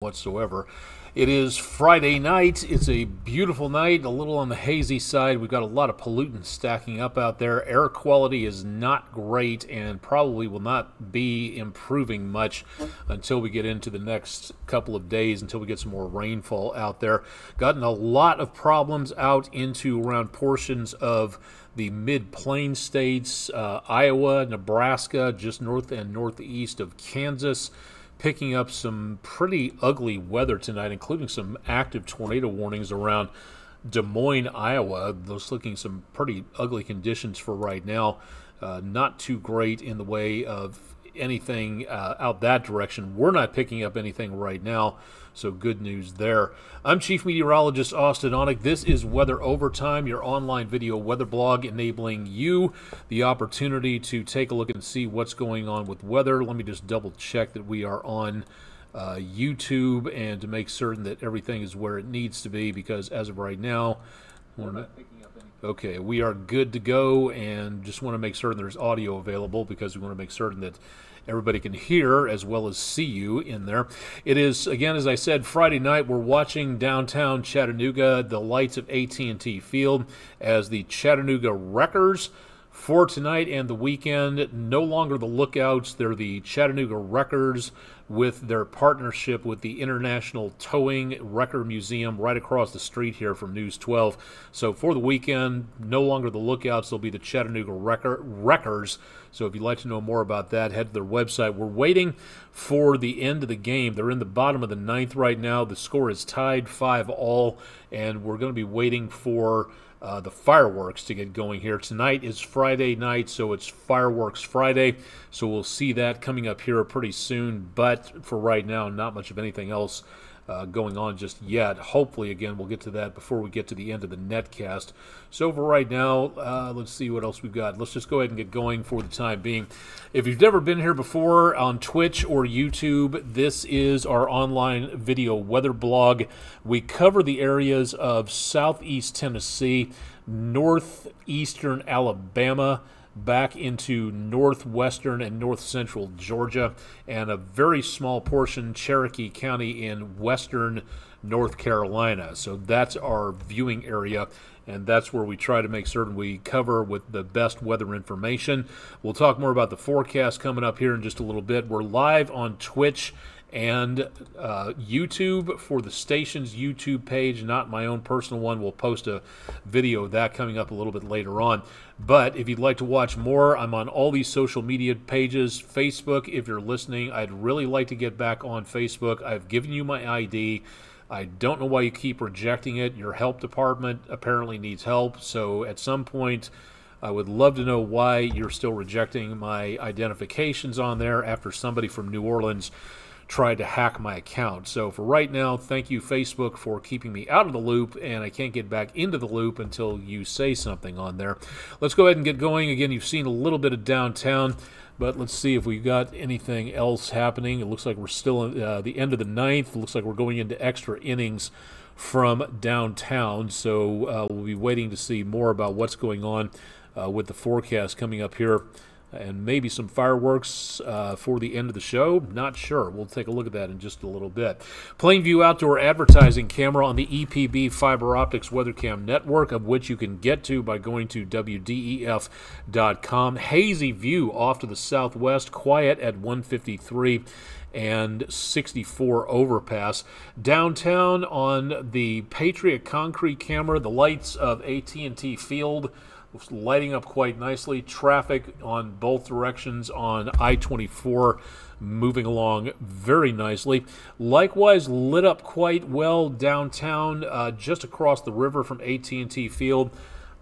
whatsoever. It is Friday night. It's a beautiful night, a little on the hazy side. We've got a lot of pollutants stacking up out there. Air quality is not great and probably will not be improving much until we get into the next couple of days, until we get some more rainfall out there. Gotten a lot of problems out into around portions of the mid-plain states, Iowa, Nebraska, just north and northeast of Kansas, picking up some pretty ugly weather tonight, including some active tornado warnings around Des Moines, Iowa. Those looking some pretty ugly conditions for right now. Not too great in the way of anything out that direction. We're not picking up anything right now, so good news there. I'm Chief Meteorologist Austen Onek. This is Weather Overtime, your online video weather blog, enabling you the opportunity to take a look and see what's going on with weather. Let me just double check that we are on YouTube and to make certain that everything is where it needs to be, because as of right now, we're not picking up anything. Okay, we are good to go, and just want to make certain there's audio available because we want to make certain that everybody can hear as well as see you in there. It is, again, as I said, Friday night. We're watching downtown Chattanooga, the lights of AT&T Field, as the Chattanooga Wreckers for tonight and the weekend. No longer the Lookouts. They're the Chattanooga Wreckers with their partnership with the International Towing Wrecker Museum right across the street here from News 12. So for the weekend, no longer the Lookouts. They'll be the Chattanooga Wreckers. So if you'd like to know more about that, head to their website. We're waiting for the end of the game. They're in the bottom of the ninth right now. The score is tied 5-all, and we're going to be waiting for the fireworks to get going here. Tonight is Friday night, so it's Fireworks Friday. So we'll see that coming up here pretty soon. But for right now, not much of anything else going on just yet. Hopefully, again, we'll get to that before we get to the end of the netcast. So for right now, let's see what else we've got. Let's just go ahead and get going for the time being. If you've never been here before on Twitch or YouTube, this is our online video weather blog. We cover the areas of southeast Tennessee, northeastern Alabama, back into northwestern and north central Georgia, and a very small portion, Cherokee County, in western North Carolina. So that's our viewing area, and that's where we try to make certain we cover with the best weather information. We'll talk more about the forecast coming up here in just a little bit. We're live on Twitch and YouTube for the station's YouTube page, not my own personal one. We'll post a video of that coming up a little bit later on. But if you'd like to watch more, I'm on all these social media pages. Facebook, if you're listening, I'd really like to get back on Facebook. I've given you my ID. I don't know why you keep rejecting it. Your help department apparently needs help. So at some point, I would love to know why you're still rejecting my identifications on there after somebody from New Orleans tried to hack my account. So for right now, thank you, Facebook, for keeping me out of the loop, and I can't get back into the loop until you say something on there. Let's go ahead and get going. Again, you've seen a little bit of downtown, but let's see if we've got anything else happening. It looks like we're still at the end of the ninth. It looks like we're going into extra innings from downtown, so we'll be waiting to see more about what's going on with the forecast coming up here, and maybe some fireworks for the end of the show. Not sure. We'll take a look at that in just a little bit. Plainview Outdoor Advertising Camera on the EPB Fiber Optics WeatherCam network, of which you can get to by going to WDEF.com. Hazy view off to the southwest, quiet at 153 and 64 overpass. Downtown on the Patriot Concrete camera, the lights of AT&T Field lighting up quite nicely. Traffic on both directions on I-24 moving along very nicely. Likewise, lit up quite well downtown, just across the river from AT&T Field.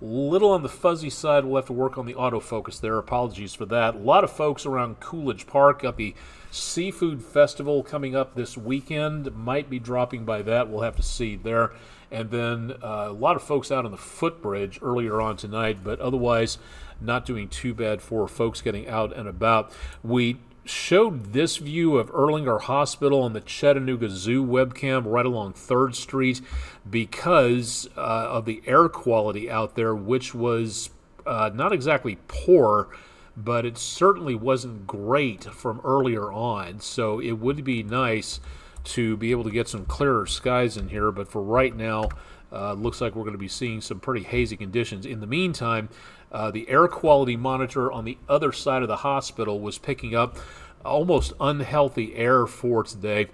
Little on the fuzzy side. We'll have to work on the autofocus there. Apologies for that. A lot of folks around Coolidge Park. Got the Seafood Festival coming up this weekend. Might be dropping by that. We'll have to see there. And then a lot of folks out on the footbridge earlier on tonight, but otherwise not doing too bad for folks getting out and about. We showed this view of Erlanger Hospital on the Chattanooga Zoo webcam right along 3rd Street because of the air quality out there, which was not exactly poor, but it certainly wasn't great from earlier on. So it would be nice to be able to get some clearer skies in here, but for right now, looks like we're going to be seeing some pretty hazy conditions. In the meantime, the air quality monitor on the other side of the hospital was picking up almost unhealthy air for today.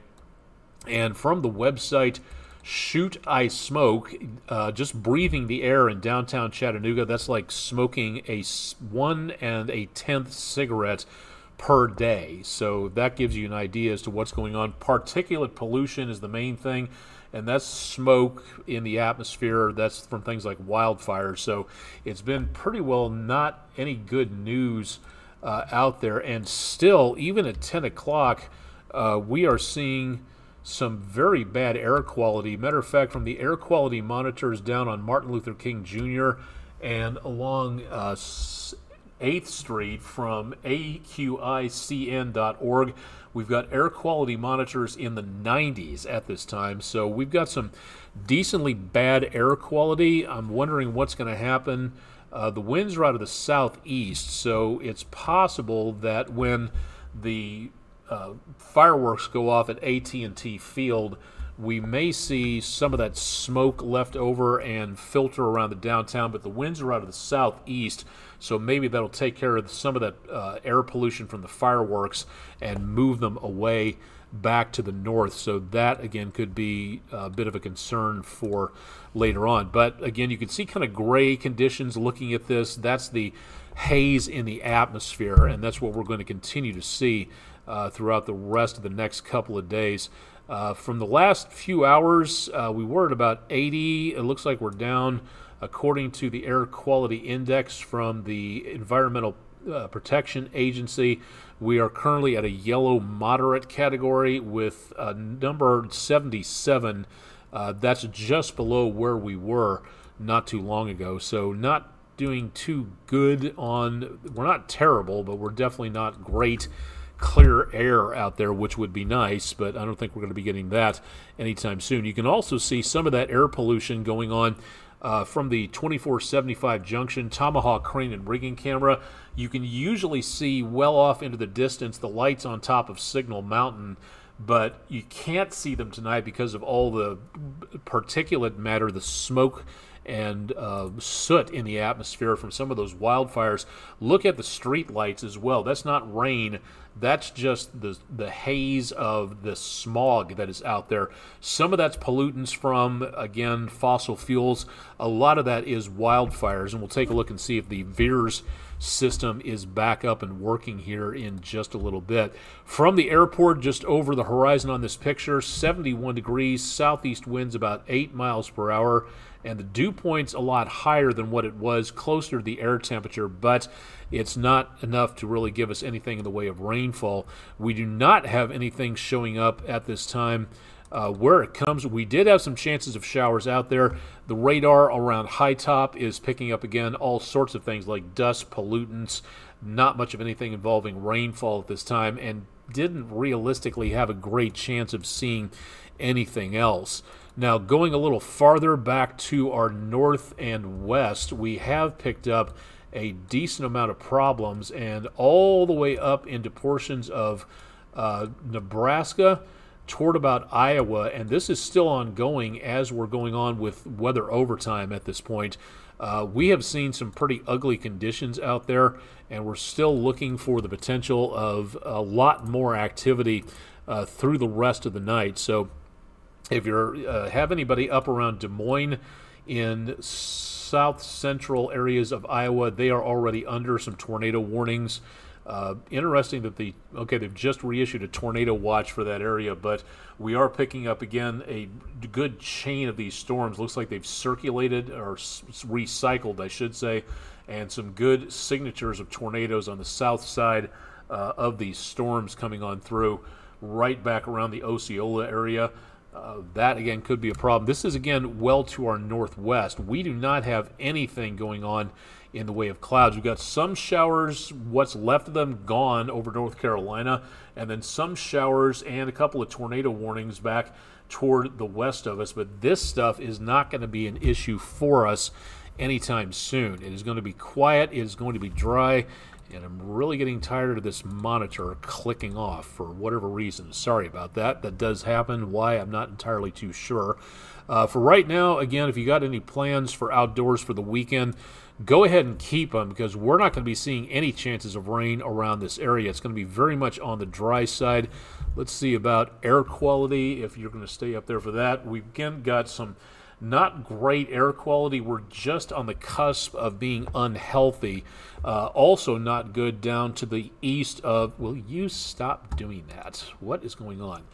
And from the website Shoot I Smoke, just breathing the air in downtown Chattanooga, that's like smoking a 1 1/10 cigarette per day. So that gives you an idea as to what's going on. Particulate pollution is the main thing, and that's smoke in the atmosphere. That's from things like wildfires. So it's been pretty well not any good news out there. And still, even at 10 o'clock, we are seeing some very bad air quality. Matter of fact, from the air quality monitors down on Martin Luther King Jr. and along 8th Street from aqicn.org, we've got air quality monitors in the 90s at this time. So we've got some decently bad air quality. I'm wondering what's going to happen. The winds are out of the southeast, so it's possible that when the fireworks go off at AT&T Field, we may see some of that smoke left over and filter around the downtown, but the winds are out of the southeast, so maybe that'll take care of some of that air pollution from the fireworks and move them away back to the north. So that, again, could be a bit of a concern for later on. But, again, you can see kind of gray conditions looking at this. That's the haze in the atmosphere, and that's what we're going to continue to see throughout the rest of the next couple of days. From the last few hours, we were at about 80. It looks like we're down, according to the Air Quality Index from the Environmental Protection Agency. We are currently at a yellow moderate category with number 77. That's just below where we were not too long ago. So not doing too good on, we're not terrible, but we're definitely not great clear air out there, which would be nice, but I don't think we're going to be getting that anytime soon. You can also see some of that air pollution going on from the 2475 junction Tomahawk crane and rigging camera. You can usually see well off into the distance the lights on top of Signal Mountain, but you can't see them tonight because of all the particulate matter, the smoke and soot in the atmosphere from some of those wildfires. Look at the street lights as well. That's not rain. That's just the haze of the smog that is out there. Some of that's pollutants from, again, fossil fuels. A lot of that is wildfires, and we'll take a look and see if the VEERS system is back up and working here in just a little bit. From the airport, just over the horizon on this picture, 71 degrees, southeast winds about 8 miles per hour, and the dew point's a lot higher than what it was, closer to the air temperature, but it's not enough to really give us anything in the way of rainfall. We do not have anything showing up at this time. Where it comes, we did have some chances of showers out there. The radar around High Top is picking up, again, all sorts of things like dust, pollutants, not much of anything involving rainfall at this time, and didn't realistically have a great chance of seeing anything else. Now, going a little farther back to our north and west, we have picked up a decent amount of problems, and all the way up into portions of Nebraska toward about Iowa, and this is still ongoing as we're going on with weather overtime at this point. We have seen some pretty ugly conditions out there, and we're still looking for the potential of a lot more activity through the rest of the night. So if you have anybody up around Des Moines in south central areas of Iowa, they are already under some tornado warnings. Interesting that they've just reissued a tornado watch for that area, but we are picking up again a good chain of these storms. Looks like they've circulated or recycled, I should say, and some good signatures of tornadoes on the south side of these storms coming on through right back around the Osceola area. That, again, could be a problem. This is, again, well to our northwest. We do not have anything going on in the way of clouds. We've got some showers, what's left of them gone over North Carolina, and then some showers and a couple of tornado warnings back toward the west of us. But this stuff is not going to be an issue for us anytime soon. It is going to be quiet. It is going to be dry. And I'm really getting tired of this monitor clicking off for whatever reason. Sorry about that. That does happen. Why, I'm not entirely too sure. For right now, again, if you got any plans for outdoors for the weekend, go ahead and keep them, because we're not going to be seeing any chances of rain around this area. It's going to be very much on the dry side. Let's see about air quality, if you're going to stay up there for that. We've again got some not great air quality. We're just on the cusp of being unhealthy. Also not good down to the east of... Will you stop doing that? What is going on?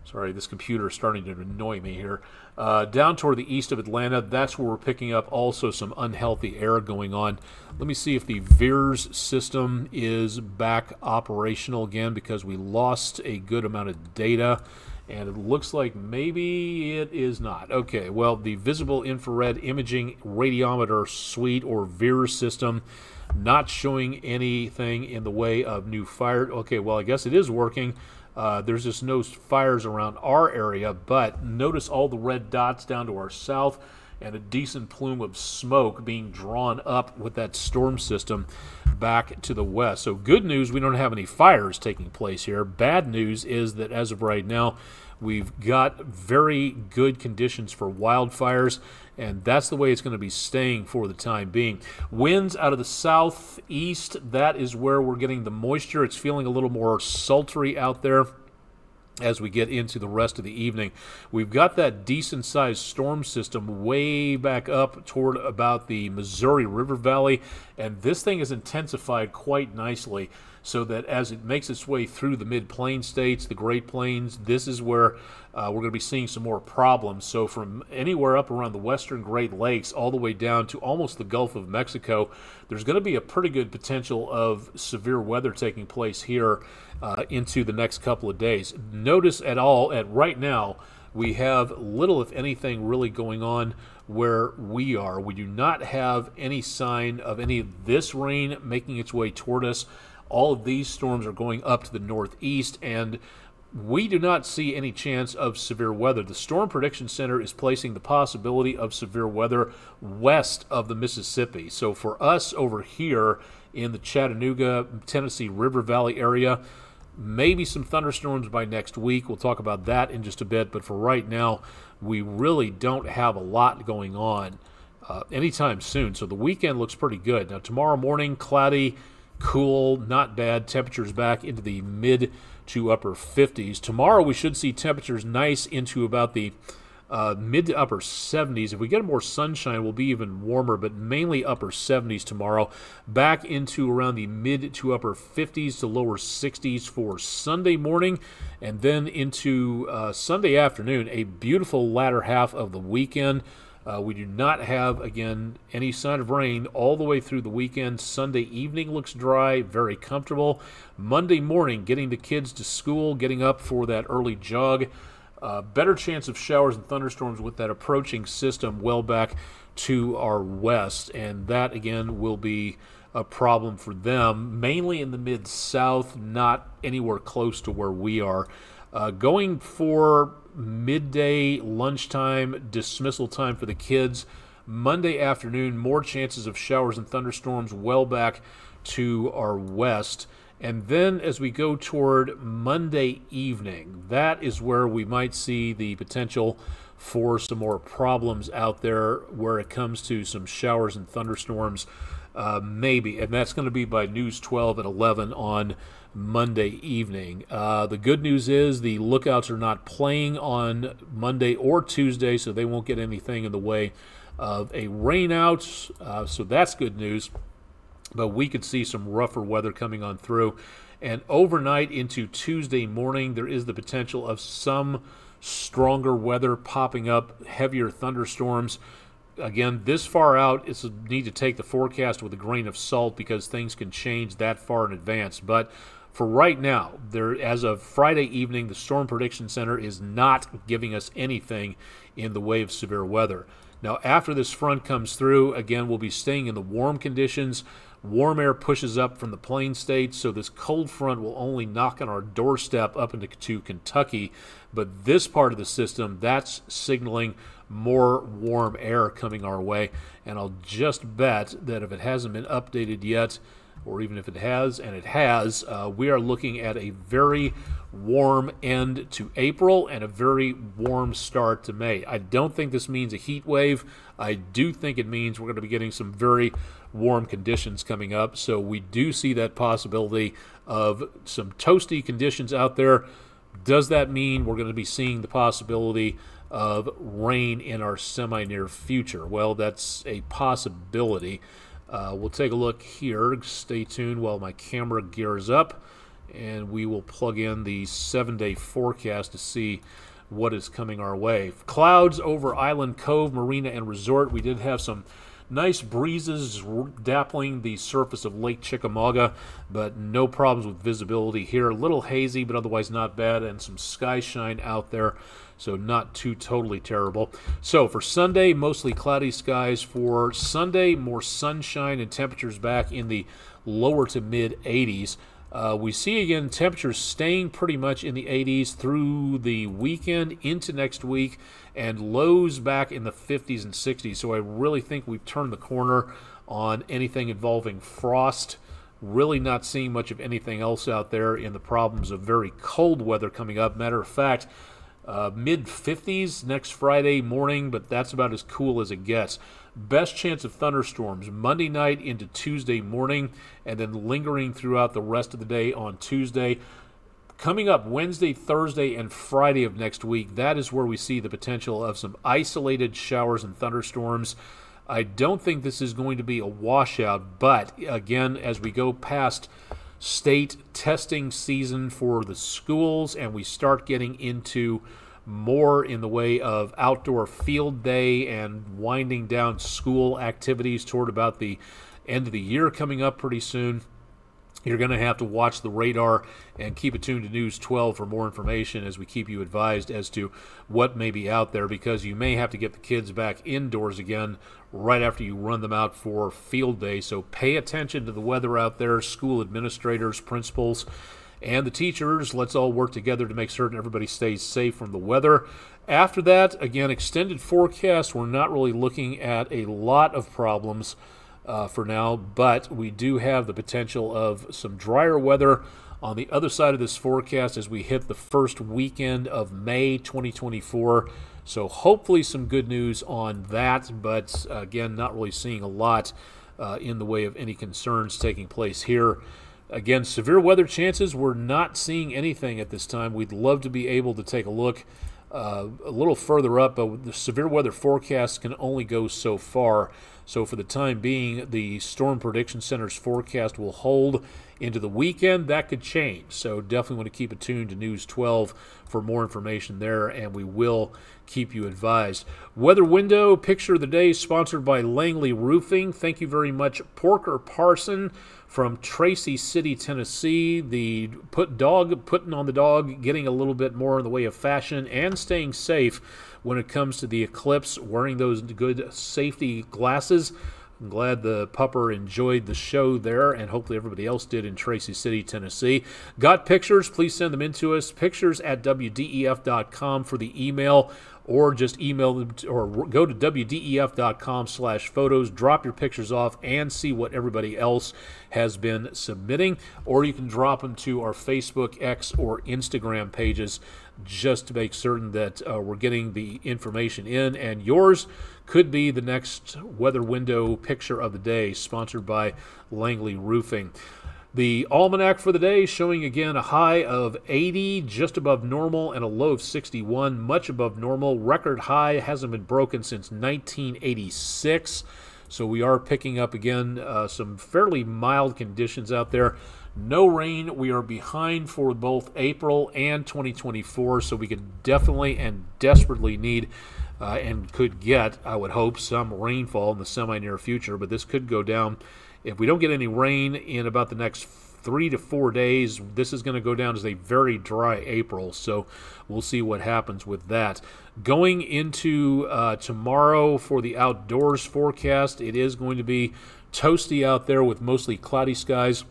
Sorry, this computer is starting to annoy me here. Down toward the east of Atlanta, that's where we're picking up also some unhealthy air going on. Let me see if the VIIRS system is back operational again, because we lost a good amount of data. And it looks like maybe it is not. Okay, well, the Visible Infrared Imaging Radiometer Suite, or VIIRS system, not showing anything in the way of new fire. Okay, well, I guess it is working. There's just no fires around our area, but notice all the red dots down to our south and a decent plume of smoke being drawn up with that storm system back to the west. So good news, we don't have any fires taking place here. Bad news is that as of right now, we've got very good conditions for wildfires, and that's the way it's going to be staying for the time being. Winds out of the southeast, that is where we're getting the moisture. It's feeling a little more sultry out there as we get into the rest of the evening. We've got that decent-sized storm system way back up toward about the Missouri River Valley, and this thing is intensified quite nicely, so that as it makes its way through the mid-plain states, the Great Plains, this is where we're going to be seeing some more problems. So from anywhere up around the western Great Lakes all the way down to almost the Gulf of Mexico, there's going to be a pretty good potential of severe weather taking place here into the next couple of days. Notice right now, we have little, if anything, really going on where we are. We do not have any sign of any of this rain making its way toward us. All of these storms are going up to the northeast, and we do not see any chance of severe weather. The Storm Prediction Center is placing the possibility of severe weather west of the Mississippi. So for us over here in the Chattanooga, Tennessee River Valley area, maybe some thunderstorms by next week. We'll talk about that in just a bit, but for right now, we really don't have a lot going on anytime soon. So the weekend looks pretty good. Now tomorrow morning, cloudy, cool, not bad. Temperatures back into the mid to upper 50s. Tomorrow we should see temperatures nice into about the mid to upper 70s. If we get more sunshine, we'll be even warmer, but mainly upper 70s tomorrow. Back into around the mid to upper 50s to lower 60s for Sunday morning, and then into Sunday afternoon, a beautiful latter half of the weekend. We do not have, again, any sign of rain all the way through the weekend. Sunday evening looks dry, very comfortable. Monday morning, getting the kids to school, getting up for that early jog. Better chance of showers and thunderstorms with that approaching system well back to our west. And that, again, will be a problem for them, mainly in the mid-south, not anywhere close to where we are. Going for midday, lunchtime, dismissal time for the kids. Monday afternoon, more chances of showers and thunderstorms well back to our west. And then as we go toward Monday evening, that is where we might see the potential for some more problems out there where it comes to some showers and thunderstorms, maybe. And that's going to be by News 12 at 11 on Monday evening. The good news is the lookouts are not playing on Monday or Tuesday, so they won't get anything in the way of a rain out. So that's good news. But we could see some rougher weather coming on through. And overnight into Tuesday morning, there is the potential of some stronger weather popping up, heavier thunderstorms. Again, this far out, it's a need to take the forecast with a grain of salt because things can change that far in advance. But for right now, as of Friday evening, the Storm Prediction Center is not giving us anything in the way of severe weather. Now, after this front comes through, again, we'll be staying in the warm conditions. Warm air pushes up from the plain states, so this cold front will only knock on our doorstep up into Kentucky. But this part of the system, that's signaling more warm air coming our way. And I'll just bet that if it hasn't been updated yet, or even if it has, and it has, we are looking at a very warm end to April and a very warm start to May. I don't think this means a heat wave. I do think it means we're going to be getting some very warm conditions coming up. So we do see that possibility of some toasty conditions out there. Does that mean we're going to be seeing the possibility of rain in our semi-near future? Well, that's a possibility. We'll take a look here. Stay tuned while my camera gears up, and we will plug in the 7-day forecast to see what is coming our way. Clouds over Island Cove, Marina, and Resort. We did have some nice breezes dappling the surface of Lake Chickamauga, but no problems with visibility here. A little hazy, but otherwise not bad, and some sky shine out there, so not too totally terrible. So for Sunday, mostly cloudy skies. For Sunday, more sunshine and temperatures back in the lower to mid 80s. We see again temperatures staying pretty much in the 80s through the weekend into next week, and lows back in the 50s and 60s. So I really think we've turned the corner on anything involving frost. Really not seeing much of anything else out there in the problems of very cold weather coming up. Matter of fact, mid-50s next Friday morning, but that's about as cool as it gets. Best chance of thunderstorms Monday night into Tuesday morning, and then lingering throughout the rest of the day on Tuesday. Coming up Wednesday, Thursday, and Friday of next week, that is where we see the potential of some isolated showers and thunderstorms. I don't think this is going to be a washout, but again, as we go past state testing season for the schools and we start getting into more in the way of outdoor field day and winding down school activities toward about the end of the year coming up pretty soon, you're going to have to watch the radar and keep it tuned to News 12 for more information as we keep you advised as to what may be out there, because you may have to get the kids back indoors again right after you run them out for field day. So pay attention to the weather out there, school administrators, principals, and the teachers. Let's all work together to make certain everybody stays safe from the weather. After that, again, extended forecast. We're not really looking at a lot of problems for now, but we do have the potential of some drier weather on the other side of this forecast as we hit the first weekend of May 2024. So hopefully some good news on that, but again, not really seeing a lot in the way of any concerns taking place here. Again, severe weather chances, we're not seeing anything at this time. We'd love to be able to take a look a little further up, but the severe weather forecasts can only go so far. So for the time being, the Storm Prediction Center's forecast will hold into the weekend. That could change, so definitely want to keep it tuned to News 12 for more information there, and we will keep you advised. Weather Window Picture of the Day, sponsored by Langley Roofing. Thank you very much, Porker Parson from Tracy City, Tennessee. The putting on the dog, getting a little bit more in the way of fashion and staying safe when it comes to the eclipse, wearing those good safety glasses. I'm glad the pupper enjoyed the show there, and hopefully everybody else did in Tracy City, Tennessee. Got pictures? Please send them in to us. Pictures@WDEF.com for the email, or just email them or go to WDEF.com/photos. Drop your pictures off and see what everybody else has been submitting, or you can drop them to our Facebook, X, or Instagram pages just to make certain that we're getting the information in, and yours could be the next Weather Window Picture of the Day, sponsored by Langley Roofing. The almanac for the day showing again a high of 80, just above normal, and a low of 61, much above normal. Record high hasn't been broken since 1986. So we are picking up again some fairly mild conditions out there. No rain. We are behind for both April and 2024, so we could definitely and desperately need and could get, I would hope, some rainfall in the semi-near future, but this could go down. If we don't get any rain in about the next 3 to 4 days, this is going to go down as a very dry April, so we'll see what happens with that. Going into tomorrow for the outdoors forecast, it is going to be toasty out there with mostly cloudy skies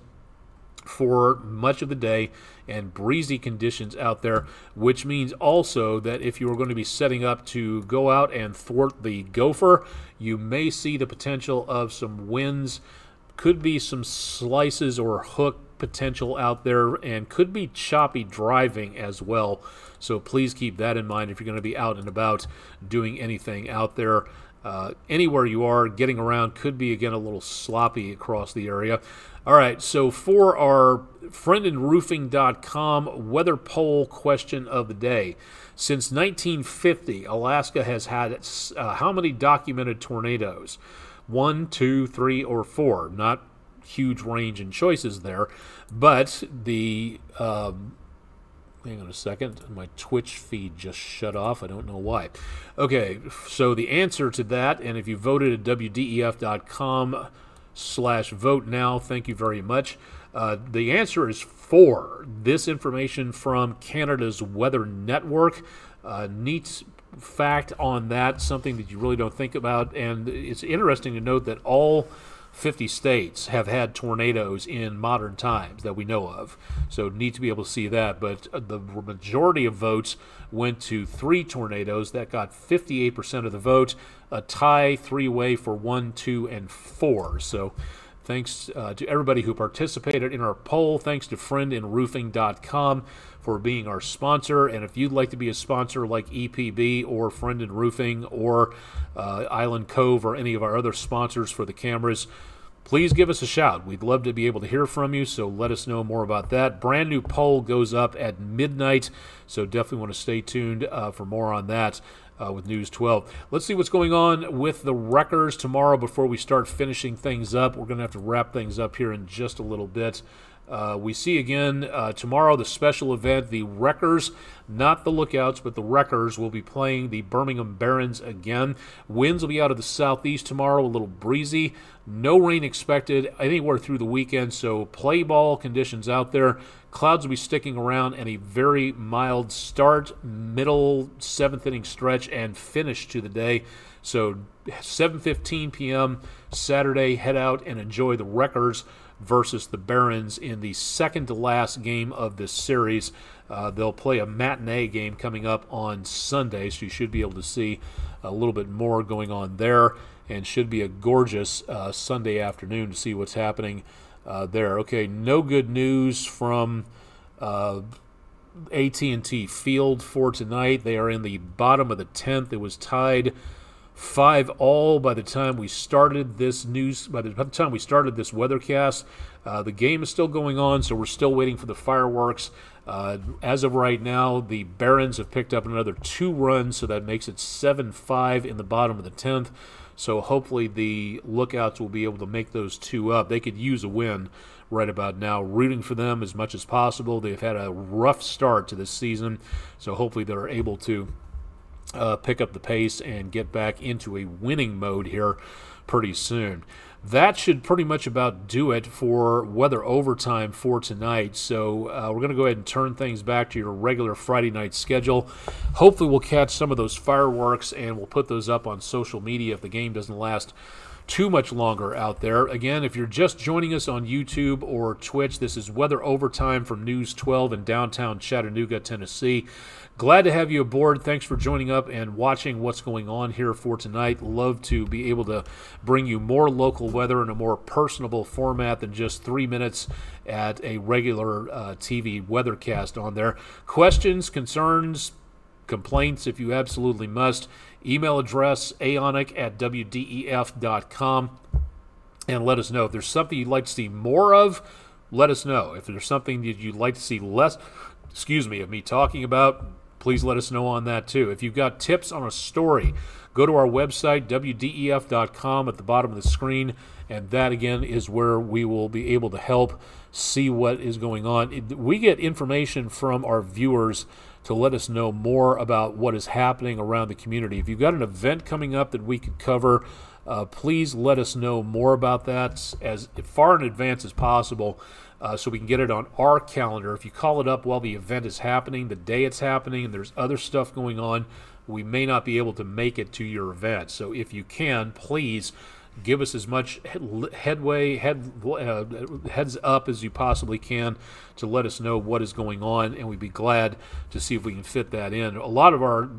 for much of the day and breezy conditions out there, which means also that if you are going to be setting up to go out and thwart the gopher, you may see the potential of some winds could be some slices or hook potential out there, and could be choppy driving as well. So please keep that in mind if you're going to be out and about doing anything out there. Anywhere you are, getting around could be, again, a little sloppy across the area. All right, so for our friendinroofing.com weather poll question of the day, since 1950, Alaska has had how many documented tornadoes? 1, 2, 3, or 4. Not huge range in choices there, but the hang on a second, my Twitch feed just shut off. I don't know why. Okay, so the answer to that, and if you voted at wdef.com/vote now, thank you very much. The answer is 4. This information from Canada's Weather Network. Neat fact on that, something that you really don't think about, and it's interesting to note that all 50 states have had tornadoes in modern times that we know of. So neat to be able to see that. But the majority of votes went to 3 tornadoes. That got 58% of the vote. A tie 3-way for 1, 2, and 4. So thanks to everybody who participated in our poll. Thanks to friendinroofing.com for being our sponsor. And if you'd like to be a sponsor like EPB or Friend in Roofing or Island Cove or any of our other sponsors for the cameras, please give us a shout. We'd love to be able to hear from you, so let us know more about that. Brand new poll goes up at midnight, so definitely want to stay tuned for more on that. With News 12. Let's see what's going on with the wreckers tomorrow before we start finishing things up. We're going to have to wrap things up here in just a little bit. We see again tomorrow the special event, the Wreckers, not the Lookouts, but the Wreckers will be playing the Birmingham Barons again. Winds will be out of the southeast tomorrow, a little breezy. No rain expected anywhere through the weekend, so play ball conditions out there. Clouds will be sticking around, and a very mild start, middle 7th inning stretch, and finish to the day. So 7:15 p.m. Saturday, head out and enjoy the Wreckers versus the Barons in the second to last game of this series. They'll play a matinee game coming up on Sunday, so you should be able to see a little bit more going on there, and should be a gorgeous Sunday afternoon to see what's happening there. Okay, no good news from AT&T Field for tonight. They are in the bottom of the 10th. It was tied 5-all by the time we started this weathercast. The game is still going on, so we're still waiting for the fireworks. As of right now, the Barons have picked up another 2 runs, so that makes it 7-5 in the bottom of the 10th. So hopefully the Lookouts will be able to make those 2 up. They could use a win right about now. Rooting for them as much as possible. They've had a rough start to this season, so hopefully they're able to pick up the pace and get back into a winning mode here pretty soon. That should pretty much about do it for weather overtime for tonight. So we're going to go ahead and turn things back to your regular Friday night schedule. Hopefully we'll catch some of those fireworks, and we'll put those up on social media if the game doesn't last too much longer out there. Again, if you're just joining us on YouTube or Twitch, this is Weather Overtime from News 12 in downtown Chattanooga, Tennessee. Glad to have you aboard. Thanks for joining up and watching what's going on here for tonight. Love to be able to bring you more local weather in a more personable format than just 3 minutes at a regular TV weathercast on there. Questions, concerns, complaints, if you absolutely must, email address aonek@wdef.com, and let us know. If there's something you'd like to see more of, let us know. If there's something that you'd like to see less, of me talking about, please let us know on that too. If you've got tips on a story, go to our website, wdef.com, at the bottom of the screen, and that again is where we will be able to help see what is going on. We get information from our viewers to let us know more about what is happening around the community. If you've got an event coming up that we could cover, please let us know more about that as far in advance as possible, so we can get it on our calendar. If you call it up while the event is happening, the day it's happening, and there's other stuff going on, we may not be able to make it to your event. So if you can, please give us as much heads up as you possibly can to let us know what is going on, and we'd be glad to see if we can fit that in. A lot of our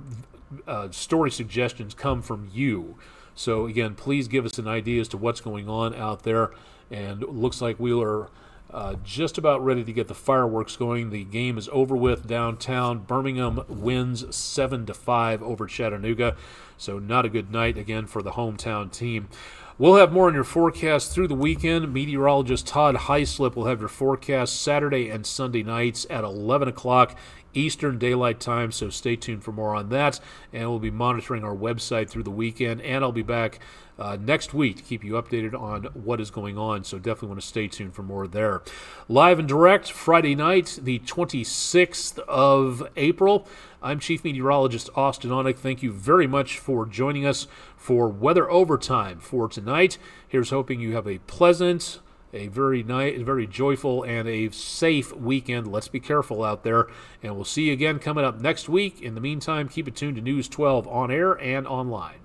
story suggestions come from you. So again, please give us an idea as to what's going on out there, and it looks like we are just about ready to get the fireworks going. The game is over with downtown. Birmingham wins 7-5 over Chattanooga, so not a good night again for the hometown team. We'll have more on your forecast through the weekend. Meteorologist Todd Heislip will have your forecast Saturday and Sunday nights at 11 o'clock Eastern Daylight Time, so stay tuned for more on that. And we'll be monitoring our website through the weekend, and I'll be back next week to keep you updated on what is going on, so definitely want to stay tuned for more there. Live and direct, Friday night, the 26th of April. I'm Chief Meteorologist Austen Onek. Thank you very much for joining us for Weather Overtime for tonight. Here's hoping you have a pleasant, a very joyful, and a safe weekend. Let's be careful out there, and we'll see you again coming up next week. In the meantime, keep it tuned to News 12 on air and online.